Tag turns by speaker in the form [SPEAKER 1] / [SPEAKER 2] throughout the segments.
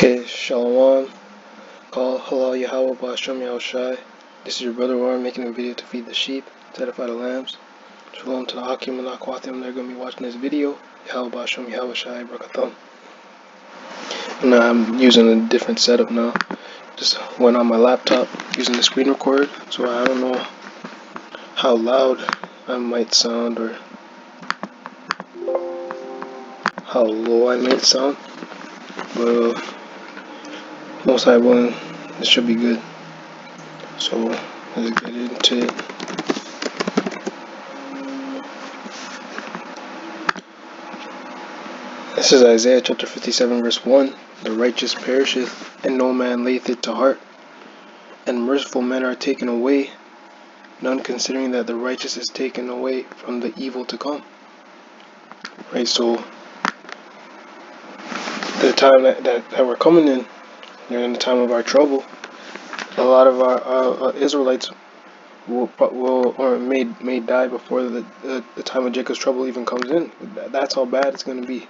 [SPEAKER 1] Okay, Shalom. Call Halal Yahweh Ba'Shem Yahushai. This is your brother Warren making a video to feed the sheep, to edify the lambs. Shalom to the Hakim and Akwatim. They're going to be watching this video. Yahweh Ba'Shem Yahushai Brakatham. And I'm using a different setup now. Just went on my laptop using the screen record, so I don't know how loud I might sound or how low I might sound. But most high willing, this should be good. So let's get into it. This is Isaiah chapter 57 verse 1. The righteous perisheth, and no man layeth it to heart. And merciful men are taken away, none considering that the righteous is taken away from the evil to come. Right, so the time that we're coming in, during the time of our trouble, a lot of our Israelites will may die before the time of Jacob's trouble even comes in. That's how bad it's going to be.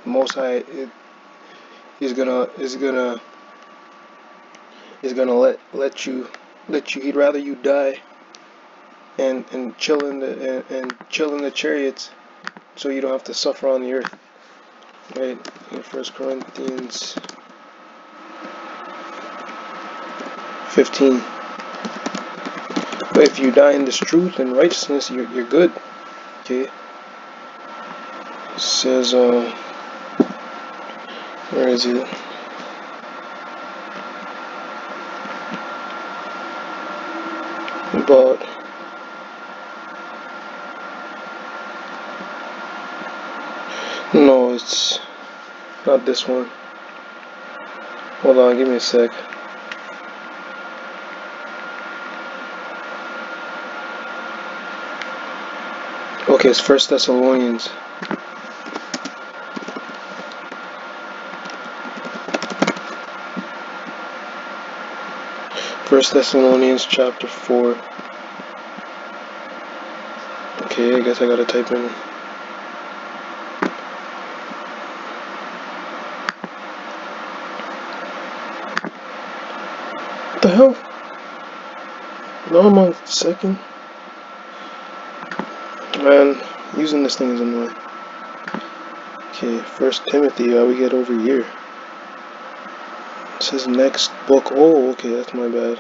[SPEAKER 1] The Most High is gonna let you. He'd rather you die and chill in the chariots, so you don't have to suffer on the earth. Right? In 1 Corinthians 15. But if you die in this truth and righteousness, you're good. Okay. It says where is it? About no, it's not this one. Hold on, give me a sec. Okay, it's 1 Thessalonians. First Thessalonians chapter 4. Okay, I guess I gotta type in. What the hell? No, I'm on second. Man, using this thing is annoying. Okay, 1 Timothy, how we get over here? It says next book. Oh, okay, that's my bad.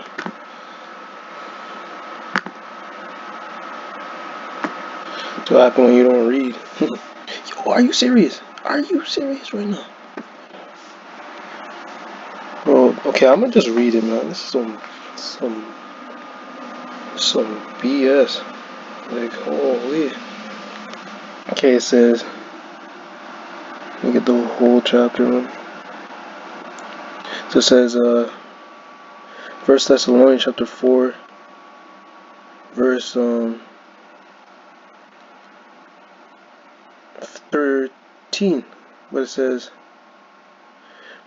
[SPEAKER 1] That's what happens when you don't read. Yo, are you serious? Are you serious right now? Bro, okay, I'm gonna just read it, man. This is some BS. Like, holy. Okay, it says, let me get the whole chapter, man. So it says, 1 Thessalonians chapter 4, verse 13. But it says,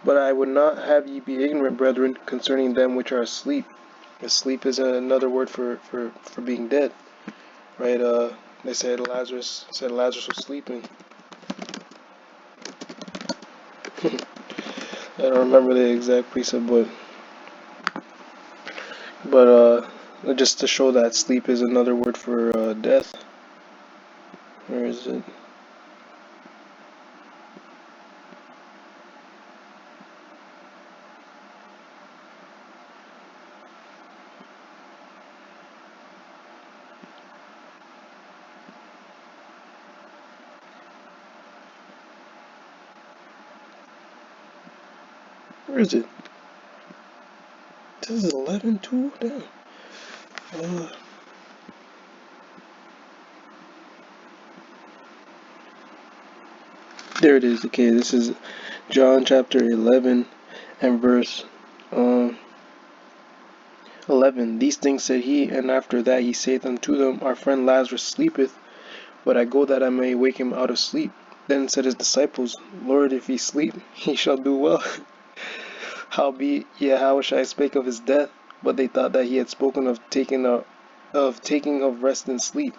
[SPEAKER 1] but I would not have ye be ignorant, brethren, concerning them which are asleep. Asleep is another word for being dead. Right? They said Lazarus was sleeping. I don't remember the exact precept, but just to show that sleep is another word for death. Where is it? Where is it? This is 11:2. Damn. There it is. Okay, this is John chapter 11 and verse 11. These things said he, and after that he saith unto them, our friend Lazarus sleepeth, but I go that I may wake him out of sleep. Then said his disciples, Lord, if he sleep, he shall do well. Howbeit Yahushua spake of his death, but they thought that he had spoken of taking of rest and sleep.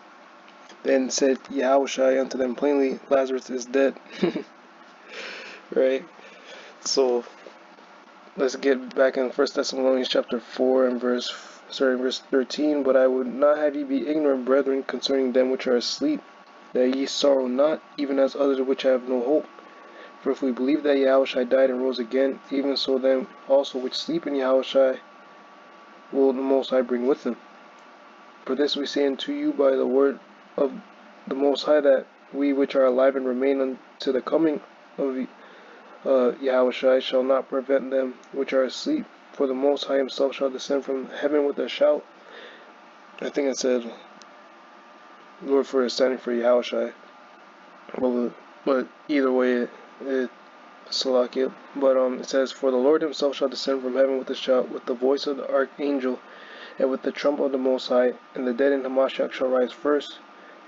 [SPEAKER 1] Then said Yahushua unto them plainly, Lazarus is dead. Right? So let's get back in 1 Thessalonians chapter 4 and verse 13. But I would not have ye be ignorant, brethren, concerning them which are asleep, that ye sorrow not, even as others which have no hope. For if we believe that Yahushua died and rose again, even so them also which sleep in Yahushua will the Most High bring with him. For this we say unto you by the word of the Most High, that we which are alive and remain unto the coming of Yahushua shall not prevent them which are asleep. For the Most High himself shall descend from heaven with a shout. I think it said Lord for standing for Yahushua. But either way, Salakia. But it says, for the Lord himself shall descend from heaven with a shout, with the voice of the archangel, and with the trump of the Most High, and the dead in Hamashiach shall rise first.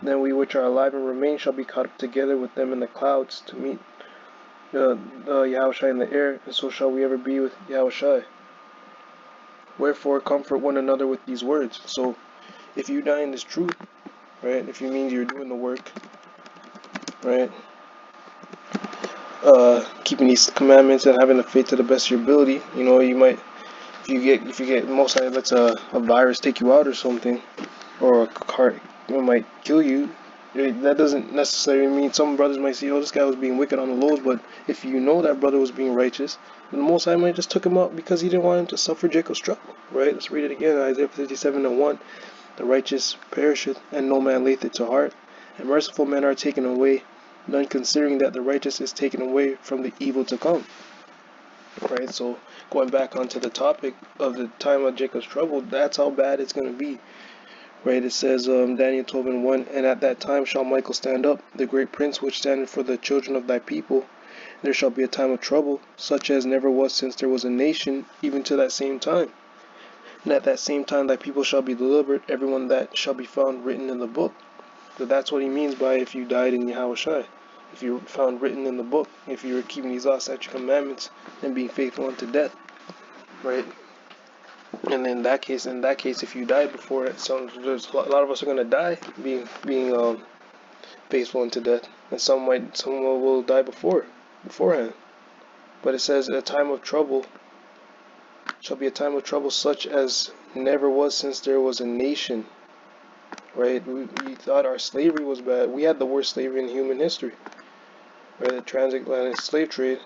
[SPEAKER 1] Then we which are alive and remain shall be caught up together with them in the clouds to meet Yahushua in the air, and so shall we ever be with Yahushua. Wherefore comfort one another with these words. So if you die in this truth, right, if you mean you're doing the work, right, keeping these commandments and having the faith to the best of your ability, you might, if you get most likely lets a virus take you out or something, or a car might kill you. That doesn't necessarily mean, some brothers might say, oh, this guy was being wicked on the lows, but if you know that brother was being righteous, then the Most High might just took him out because he didn't want him to suffer Jacob's trouble, right? Let's read it again, Isaiah 57:1. The righteous perisheth, and no man layeth it to heart, and merciful men are taken away, none considering that the righteous is taken away from the evil to come. Right, so going back onto the topic of the time of Jacob's trouble, that's how bad it's going to be. Right, it says Daniel 12:1, and at that time shall Michael stand up, the great prince which standeth for the children of thy people. There shall be a time of trouble, such as never was since there was a nation, even to that same time. And at that same time thy people shall be delivered, everyone that shall be found written in the book. So that's what he means by if you died in Yahushua. If you're found written in the book, if you're keeping these laws, statutes, commandments, and being faithful unto death, right? And in that case, if you die before it, there's a lot of us are gonna die being faithful unto death, and some will die beforehand. But it says a time of trouble shall be a time of trouble such as never was since there was a nation. Right? We thought our slavery was bad. We had the worst slavery in human history. Right? The transatlantic slave trade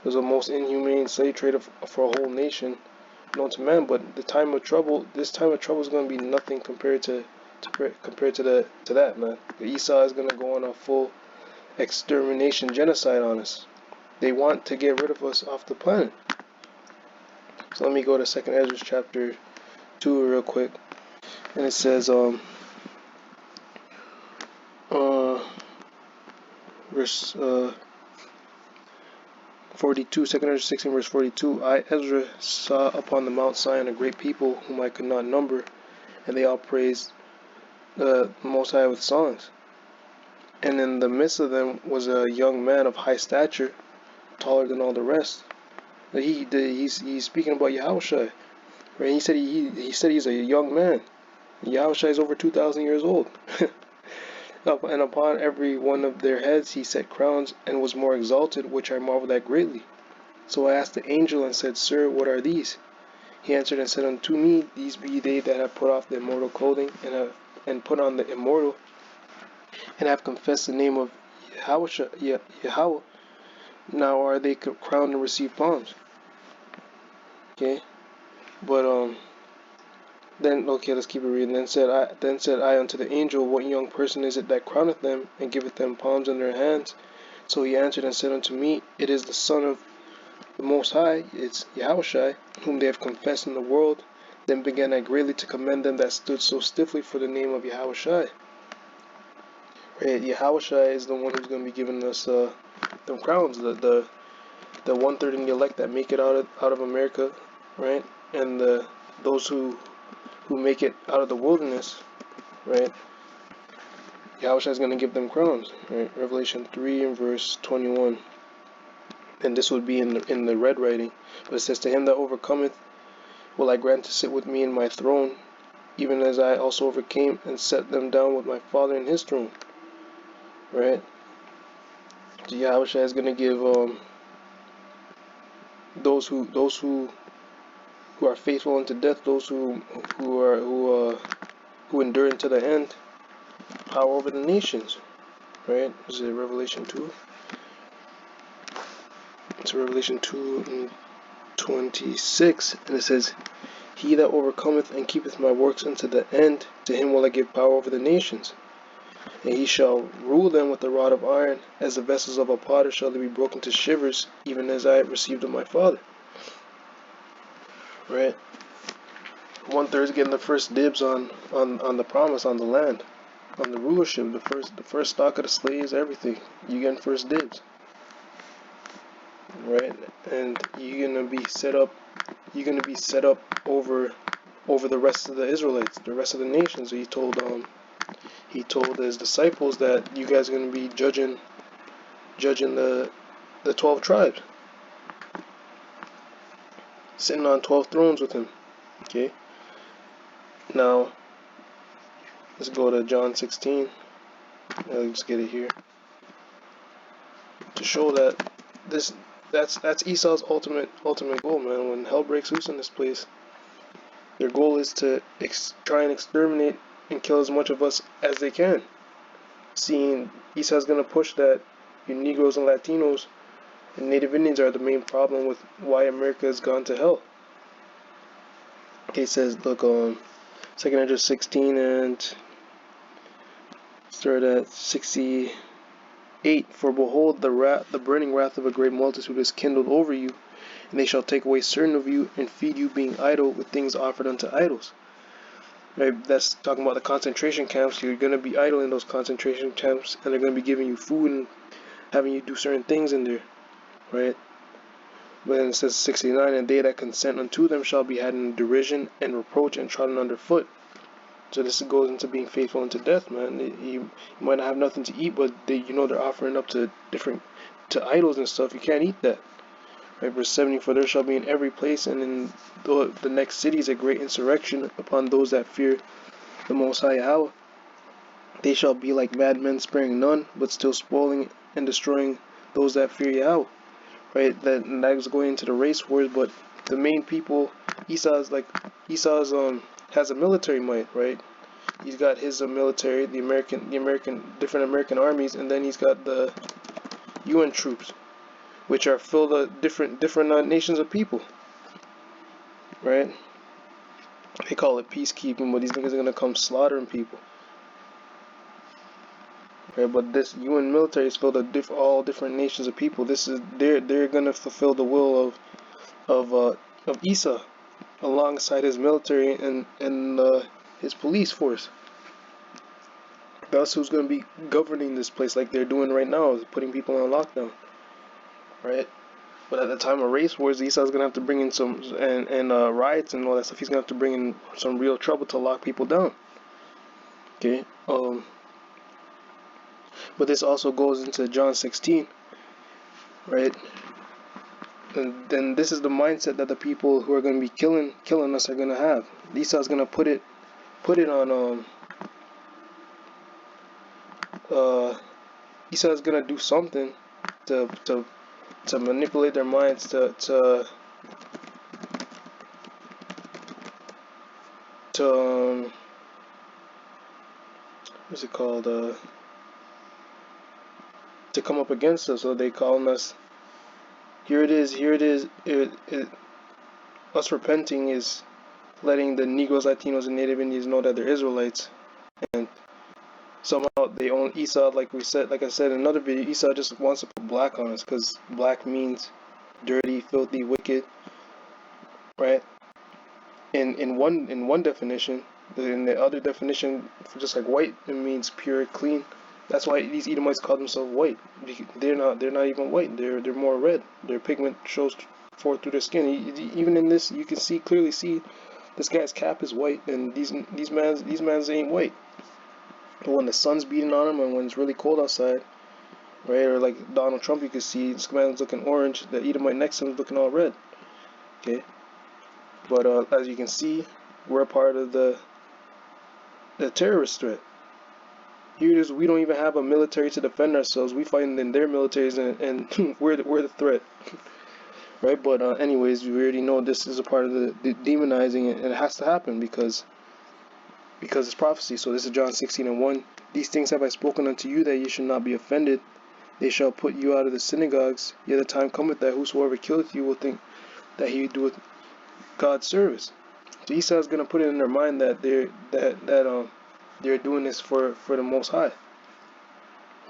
[SPEAKER 1] was the most inhumane slave trade for a whole nation known to man. But this time of trouble is going to be nothing compared to that, man. The Esau is going to go on a full extermination genocide on us. They want to get rid of us off the planet. So let me go to 2nd Ezra chapter 2 real quick, and it says verse 42, 2nd Ezra 16 verse 42. I, Ezra, saw upon the Mount Zion a great people whom I could not number, and they all praised the Most High with songs. And in the midst of them was a young man of high stature, taller than all the rest. He's speaking about Yahushua, right? He said he's a young man. Yahushua is over 2,000 years old. And upon every one of their heads he set crowns, and was more exalted, which I marveled at greatly. So I asked the angel and said, Sir, what are these? He answered and said unto me, These be they that have put off the immortal clothing, and put on the immortal, and have confessed the name of Yahweh. Now are they crowned and receive palms. Okay, but let's keep it reading. Then said I unto the angel, What young person is it that crowneth them, and giveth them palms in their hands? So he answered and said unto me, It is the Son of the Most High, it's Yahushua, whom they have confessed in the world. Then began I greatly to commend them that stood so stiffly for the name of Yahushua. Right, Yahushua is the one who's going to be giving us them crowns, the 1/3 in the elect that make it out of America, right, and those who make it out of the wilderness, right? Yahushua is going to give them crowns, right? Revelation 3 and verse 21. And this would be in the red writing. But it says, To him that overcometh will I grant to sit with me in my throne, even as I also overcame and set them down with my Father in his throne. Right? So Yahushua is going to give who are faithful unto death, those who endure unto the end, power over the nations. Right? Is it Revelation 2? It's Revelation 2 and 26, and it says, "He that overcometh and keepeth my works unto the end, to him will I give power over the nations. And he shall rule them with a rod of iron, as the vessels of a potter shall they be broken to shivers, even as I have received of my Father." Right? 1/3 is getting the first dibs on the promise, on the land, on the rulership, the first stock of the slaves, everything. You getting first dibs. Right? And you're gonna be set up over the rest of the Israelites, the rest of the nations. So he told his disciples that you guys are gonna be judging the 12 tribes, sitting on 12 thrones with him. Okay. Now let's go to John 16. Let's get it here to show that that's Esau's ultimate goal, man. When hell breaks loose in this place, their goal is to try and exterminate and kill as much of us as they can. Seeing Esau's gonna push that you Negroes and Latinos and Native Indians are the main problem with why America has gone to hell. Okay, it says, look, 2nd Ezra 16 and start at 68. "For behold, the burning wrath of a great multitude is kindled over you, and they shall take away certain of you, and feed you, being idle, with things offered unto idols." Right? That's talking about the concentration camps. You're going to be idle in those concentration camps, and they're going to be giving you food and having you do certain things in there. Right? But then it says 69, "And they that consent unto them shall be had in derision and reproach and trodden under foot." So this goes into being faithful unto death, man. You might not have nothing to eat, but they're offering up to idols and stuff. You can't eat that. Right? Verse 70, "For there shall be in every place and in the next cities a great insurrection upon those that fear the Most High Yahweh. They shall be like madmen, sparing none, but still spoiling and destroying those that fear Yahweh." Right? That is going into the race wars, but the main people, Esau's has a military might, right? He's got his military, the different American armies, and then he's got the UN troops, which are filled with different nations of people, right? They call it peacekeeping, but these niggas are gonna come slaughtering people. Right? But this UN military is filled with all different nations of people. They're gonna fulfill the will of Esau, alongside his military and his police force. That's who's going to be governing this place, like they're doing right now, is putting people on lockdown. Right? But at the time of race wars, Esau's going to have to bring in some riots and all that stuff. He's going to have to bring in some real trouble to lock people down. Okay. But this also goes into John 16. Right? And then this is the mindset that the people who are going to be killing us are going to have. Esau's going to put it on Esau's going to do something to manipulate their minds to what's it called, to come up against us. So they calling us, here it is, us repenting is letting the Negroes, Latinos, and Native Indians know that they're Israelites, and somehow they own Esau. Like I said in another video, Esau just wants to put black on us because black means dirty, filthy, wicked, right? In one definition. In the other definition, for just like white, it means pure, clean. That's why these Edomites call themselves white. They're not even white. They're more red. Their pigment shows forth through their skin. Even in this, you can clearly see this guy's cap is white, and these mans ain't white. But when the sun's beating on them and when it's really cold outside, right, or like Donald Trump, you can see this man's looking orange. The Edomite next to him is looking all red. Okay, but as you can see, we're a part of the terrorist threat. Here it is, we don't even have a military to defend ourselves. We fight in their militaries, and we're the threat. right? But anyways, we already know this is a part of the demonizing, and it has to happen because it's prophecy. So this is John 16:1. These things have I spoken unto you, that ye should not be offended. They shall put you out of the synagogues. Yet the time cometh that whosoever killeth you will think that he doeth God's service. So Esau is gonna put it in their mind that they're doing this for the Most High,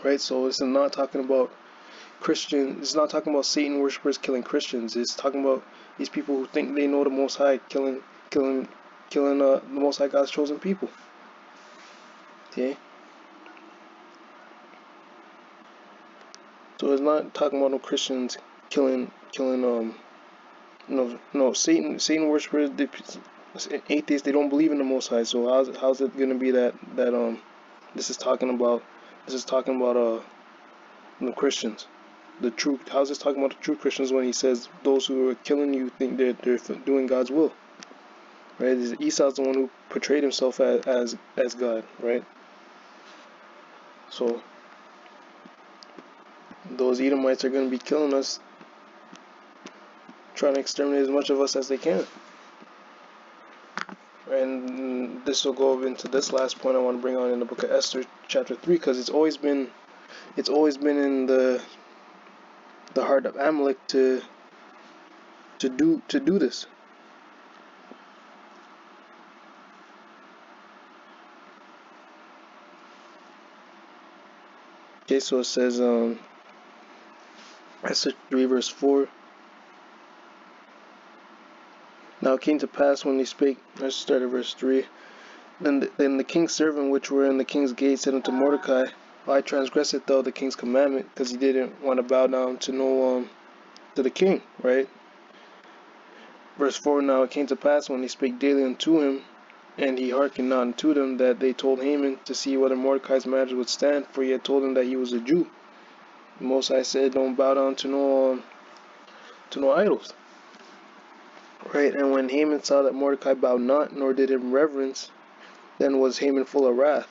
[SPEAKER 1] right? So it's not talking about Christians. It's not talking about Satan worshippers killing Christians. It's talking about these people who think they know the Most High killing the Most High God's chosen people. Okay. So it's not talking about no Christians killing Satan worshippers, atheists, they don't believe in the Most High. So how's it gonna be that this is talking about the Christians, the true? How's this talking about the true Christians when he says those who are killing you think they're doing God's will? Right? Esau's the one who portrayed himself as God, right? So those Edomites are going to be killing us, trying to exterminate as much of us as they can. And this will go into this last point I want to bring on in the book of Esther, chapter 3, because it's always been in the heart of Amalek to do this. Okay, so it says Esther 3 verse 4. Now it came to pass when he spake, let's start at verse 3. Then the king's servant which were in the king's gate said unto Mordecai, why transgresseth thou the king's commandment? Because he didn't want to bow down to the king, right? Verse 4, now it came to pass when they spake daily unto him, and he hearkened not unto them, that they told Haman to see whether Mordecai's marriage would stand, for he had told him that he was a Jew. The Most High said, don't bow down to no idols. Right, and when Haman saw that Mordecai bowed not, nor did him reverence, then was Haman full of wrath.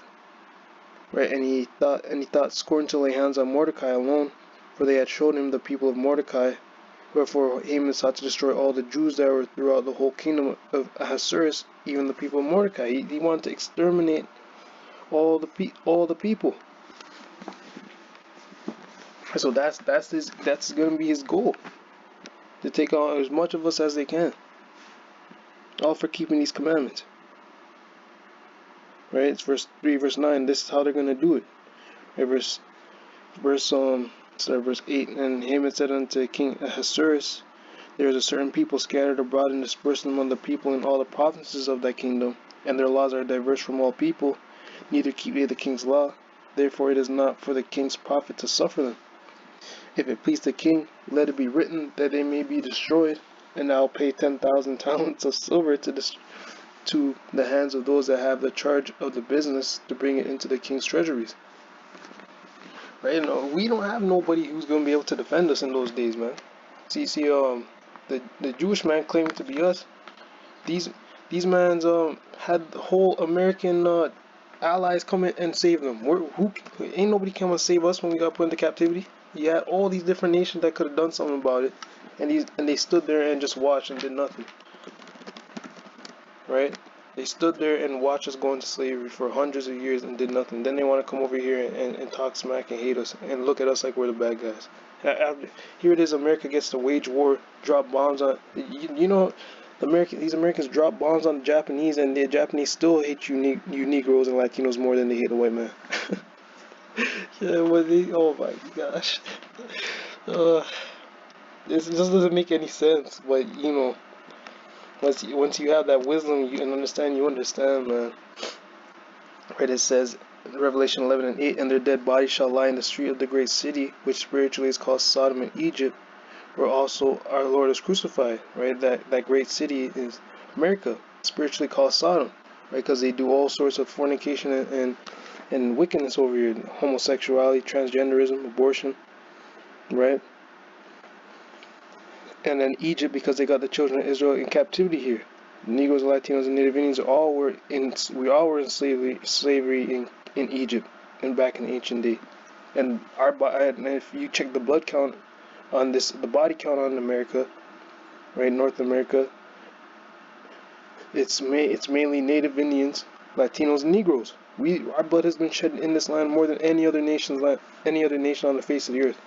[SPEAKER 1] Right, and he thought scorn to lay hands on Mordecai alone, for they had showed him the people of Mordecai. Wherefore Haman sought to destroy all the Jews that were throughout the whole kingdom of Ahasuerus, even the people of Mordecai. He wanted to exterminate all the people. So that's going to be his goal, to take on as much of us as they can, all for keeping these commandments. Right? It's verse 3, verse 9. This is how they're going to do it. Right? Verse 8. And Haman said unto King Ahasuerus, there is a certain people scattered abroad and dispersed among the people in all the provinces of thy kingdom, and their laws are diverse from all people, neither keep they the king's law. Therefore it is not for the king's profit to suffer them. If it please the king, let it be written that they may be destroyed, and I'll pay 10,000 talents of silver to the hands of those that have the charge of the business, to bring it into the king's treasuries. Right? We don't have nobody who's going to be able to defend us in those days, man. See, the Jewish man claiming to be us. These mans had the whole American allies come in and save them. Ain't nobody come and save us when we got put into captivity. You had all these different nations that could have done something about it, and they stood there and just watched and did nothing. Right? They stood there and watched us go into slavery for hundreds of years and did nothing. Then they want to come over here and talk smack and hate us and look at us like we're the bad guys. Here it is, America gets to wage war, drop bombs on. These Americans drop bombs on the Japanese, and the Japanese still hate you Negroes and Latinos more than they hate the white man. Yeah, oh my gosh. This just doesn't make any sense, but once you have that wisdom and understand, man. Right, it says in Revelation 11:8, and their dead bodies shall lie in the street of the great city, which spiritually is called Sodom and Egypt, where also our Lord is crucified. Right, that great city is America, spiritually called Sodom, right, because they do all sorts of fornication and wickedness over here, homosexuality, transgenderism, abortion, right? And then Egypt, because they got the children of Israel in captivity here. Negroes, Latinos, and Native Indians we all were in slavery in Egypt and back in the ancient day. And if you check the blood count on this, the body count on America, right? North America, it's mainly Native Indians, Latinos, and Negroes. Our blood has been shed in this land more than any other nation on the face of the earth,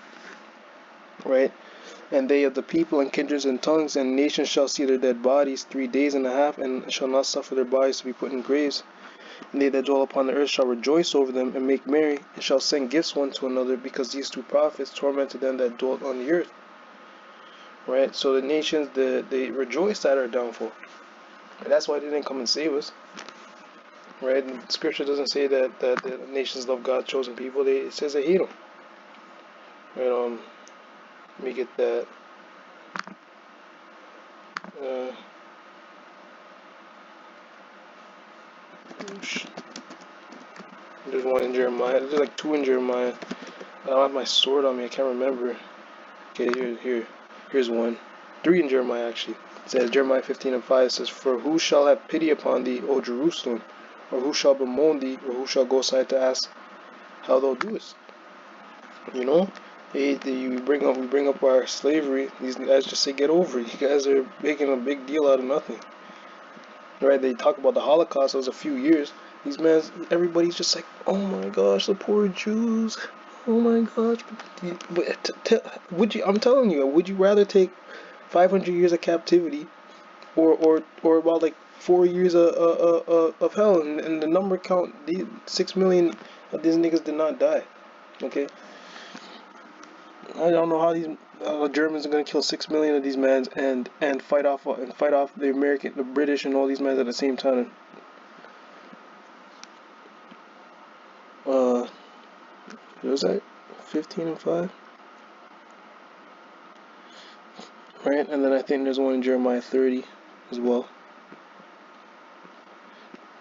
[SPEAKER 1] right? And they of the people and kindreds and tongues and nations shall see their dead bodies 3 days and a half, and shall not suffer their bodies to be put in graves. And they that dwell upon the earth shall rejoice over them and make merry, and shall send gifts one to another, because these two prophets tormented them that dwelt on the earth. Right? So the nations, they rejoiced at our downfall. And that's why they didn't come and save us. Right? And scripture doesn't say that the nations love God's chosen people. It says they hate them. Right? Let me get that. There's one in Jeremiah. There's like two in Jeremiah. I don't have my sword on me. I can't remember. Okay, here's one. Three in Jeremiah, actually. It says, Jeremiah 15:5 says, For who shall have pity upon thee, O Jerusalem? Or who shall bemoan thee? Or who shall go aside to ask how thou doest? You know? We bring up our slavery. These guys just say, get over it. You guys are making a big deal out of nothing. Right? They talk about the Holocaust. It was a few years. These men, everybody's just like, oh my gosh, the poor Jews. Oh my gosh. I'm telling you, would you rather take 500 years of captivity or about like 4 years of hell? And the number count, 6 million of these niggas did not die. Okay? I don't know how these Germans are gonna kill 6 million of these men and fight off the British, and all these men at the same time. What was that? 15:5, right? And then I think there's one in Jeremiah 30 as well,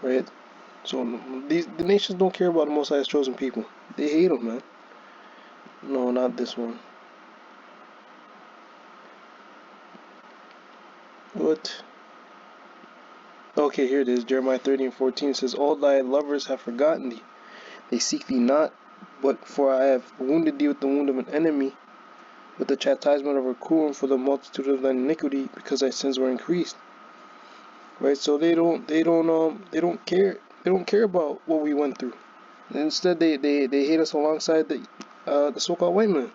[SPEAKER 1] right? So the nations don't care about the Most High's chosen people. They hate them, man. No, not this one. What? Okay, here it is. Jeremiah 30:14 says, All thy lovers have forgotten thee. They seek thee not, but for I have wounded thee with the wound of an enemy, with the chastisement of a cruel, for the multitude of thine iniquity, because thy sins were increased. Right? So they don't care. They don't care about what we went through. Instead, they hate us alongside the so-called white man.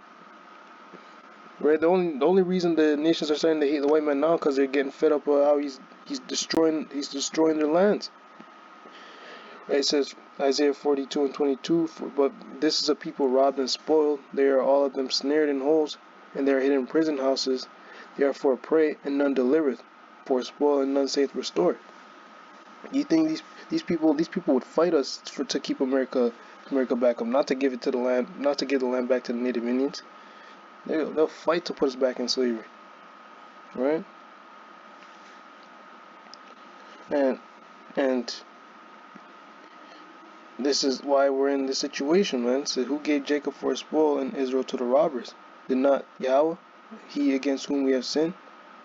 [SPEAKER 1] Right? The only reason the nations are starting to hate the white man now, because they're getting fed up with how he's destroying their lands. Right? It says Isaiah 42:22, but this is a people robbed and spoiled. They are all of them snared in holes, and they are hidden in prison houses. They are for a prey, and none delivereth, for a spoil, and none saith restore. You think these people would fight us to keep America back up, not to give it to the land, not to give the land back to the Native Indians. They'll fight to put us back in slavery, right? And this is why we're in this situation, man. So who gave Jacob for a spoil and Israel to the robbers? Did not Yahweh, he against whom we have sinned?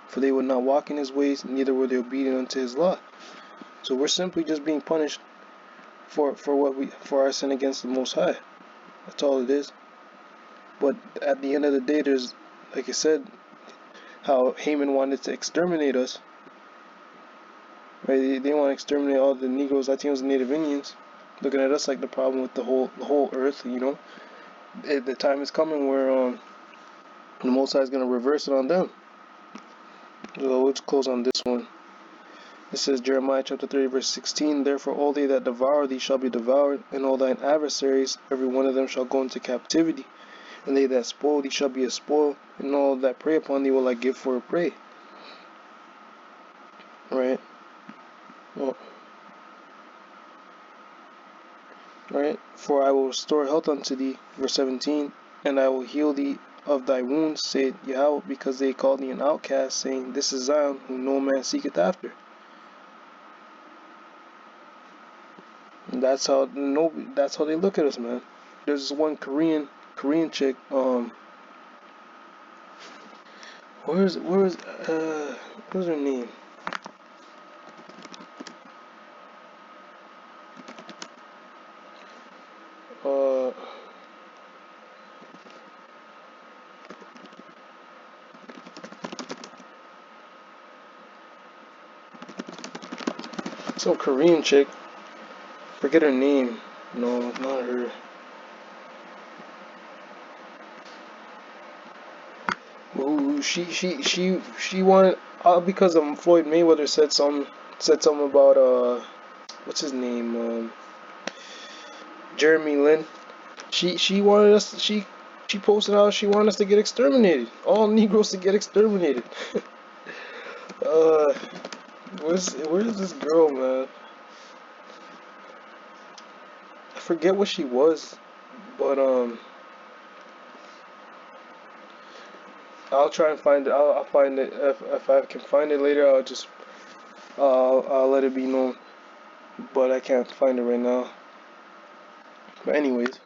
[SPEAKER 1] For they would not walk in his ways, neither were they obedient unto his law. So we're simply just being punished for our sin against the Most High. That's all it is. But at the end of the day, there's, like I said, how Haman wanted to exterminate us. Right? They want to exterminate all the Negroes, Latinos, and Native Indians, looking at us like the problem with the whole earth. You know, the time is coming where the Most High is going to reverse it on them. So let's close on this one. It says, Jeremiah chapter 30, verse 16, Therefore all they that devour thee shall be devoured, and all thine adversaries, every one of them shall go into captivity. And they that spoil thee shall be a spoil, and all that prey upon thee will I give for a prey. Right? Well, right? For I will restore health unto thee, verse 17, and I will heal thee of thy wounds, saith Yahweh, because they called thee an outcast, saying, This is Zion, whom no man seeketh after. And that's how they look at us, man. There's this one Korean chick, what's her name? some Korean chick. Forget her name. No, not her. Ooh, she wanted because Floyd Mayweather said something about what's his name, Jeremy Lin. She wanted us. She posted how she wanted us to get exterminated. All Negroes to get exterminated. uh, where's this girl, man? I forget what she was, but I'll try and find it. I'll find it if I can find it later. I'll let it be known. But I can't find it right now. But anyways,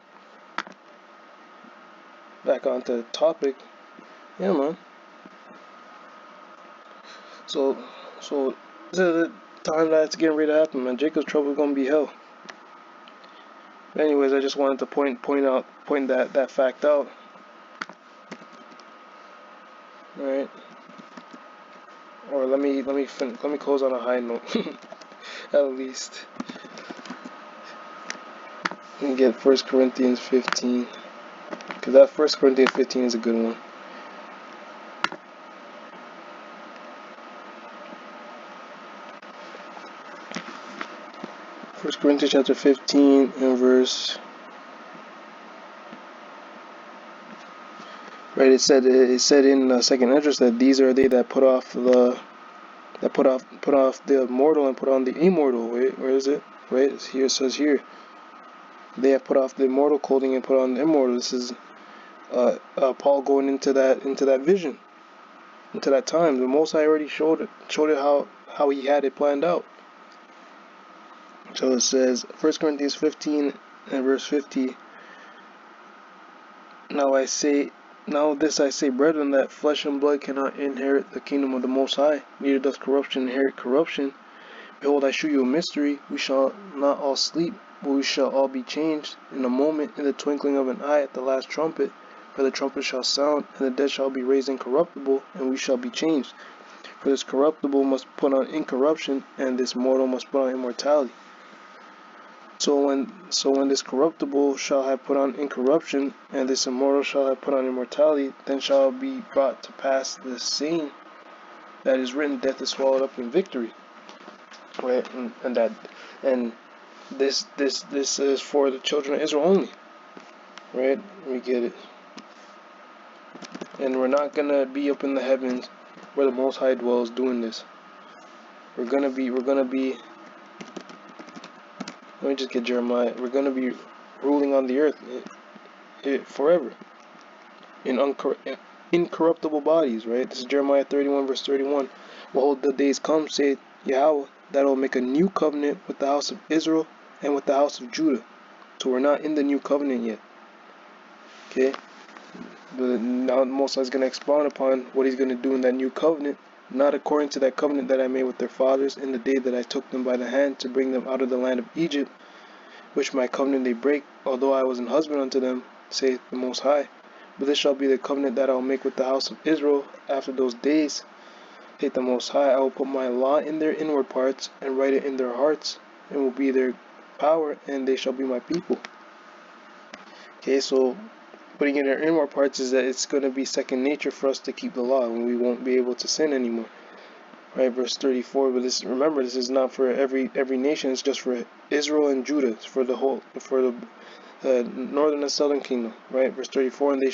[SPEAKER 1] back onto the topic. Yeah, man. So this is the time that's getting ready to happen, man. Jacob's trouble gonna be hell. But anyways, I just wanted to point that fact out. All right. Or let me close on a high note, at least. Let me get 1 Corinthians 15, because that 1 Corinthians 15 is a good one. First Corinthians chapter 15 and verse. Right, it said in second entrance that these are they that put off the mortal and put on the immortal. Wait, where is it? Right, here it says here. They have put off the immortal clothing and put on the immortal. This is Paul going into that vision, into that time. The Most High already showed it how he had it planned out. So it says 1 Corinthians 15 and verse 50. Now this I say, brethren, that flesh and blood cannot inherit the kingdom of the Most High, neither doth corruption inherit corruption. Behold, I shew you a mystery. We shall not all sleep, but we shall all be changed in a moment, in the twinkling of an eye, at the last trumpet. For the trumpet shall sound, and the dead shall be raised incorruptible, and we shall be changed. For this corruptible must put on incorruption, and this mortal must put on immortality. So when this corruptible shall have put on incorruption, and this immortal shall have put on immortality, then shall be brought to pass the saying that is written, death is swallowed up in victory. Right, and this is for the children of Israel only. Right, we get it. And we're not gonna be up in the heavens where the Most High dwells doing this. We're gonna be. Let me just get Jeremiah. We're going to be ruling on the earth forever in incorruptible bodies, right? This is Jeremiah 31 verse 31. Behold, the days come, saith Yahweh, that I will make a new covenant with the house of Israel and with the house of Judah. So we're not in the new covenant yet. Okay? But now the Most High is going to expound upon what he's going to do in that new covenant, not according to that covenant that I made with their fathers in the day that I took them by the hand to bring them out of the land of Egypt, which my covenant they break, although I was an husband unto them, saith the Most High. But this shall be the covenant that I will make with the house of Israel after those days, saith the Most High. I will put my law in their inward parts, and write it in their hearts, and will be their power, and they shall be my people. Okay, so putting in their inward parts is that it's going to be second nature for us to keep the law, and we won't be able to sin anymore. Right, verse 34. But remember, this is not for every nation. It's just for Israel and Judah. It's for the northern and southern kingdom. Right, verse 34. And they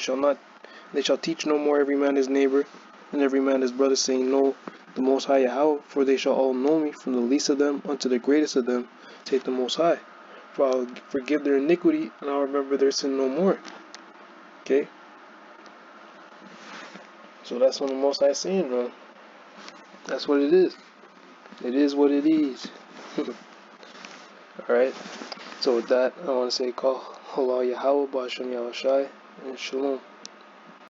[SPEAKER 1] shall teach no more every man his neighbor, and every man his brother, saying, Know the Most High Yahweh, for they shall all know me, from the least of them unto the greatest of them, saith the Most High. For I will forgive their iniquity, and I will remember their sin no more. Okay? So that's what the Most High is saying, bro. That's what it is. It is what it is. Alright? So with that, I want to say, Call Allah Yahweh, Ba'ashem Yahushai, and Shalom.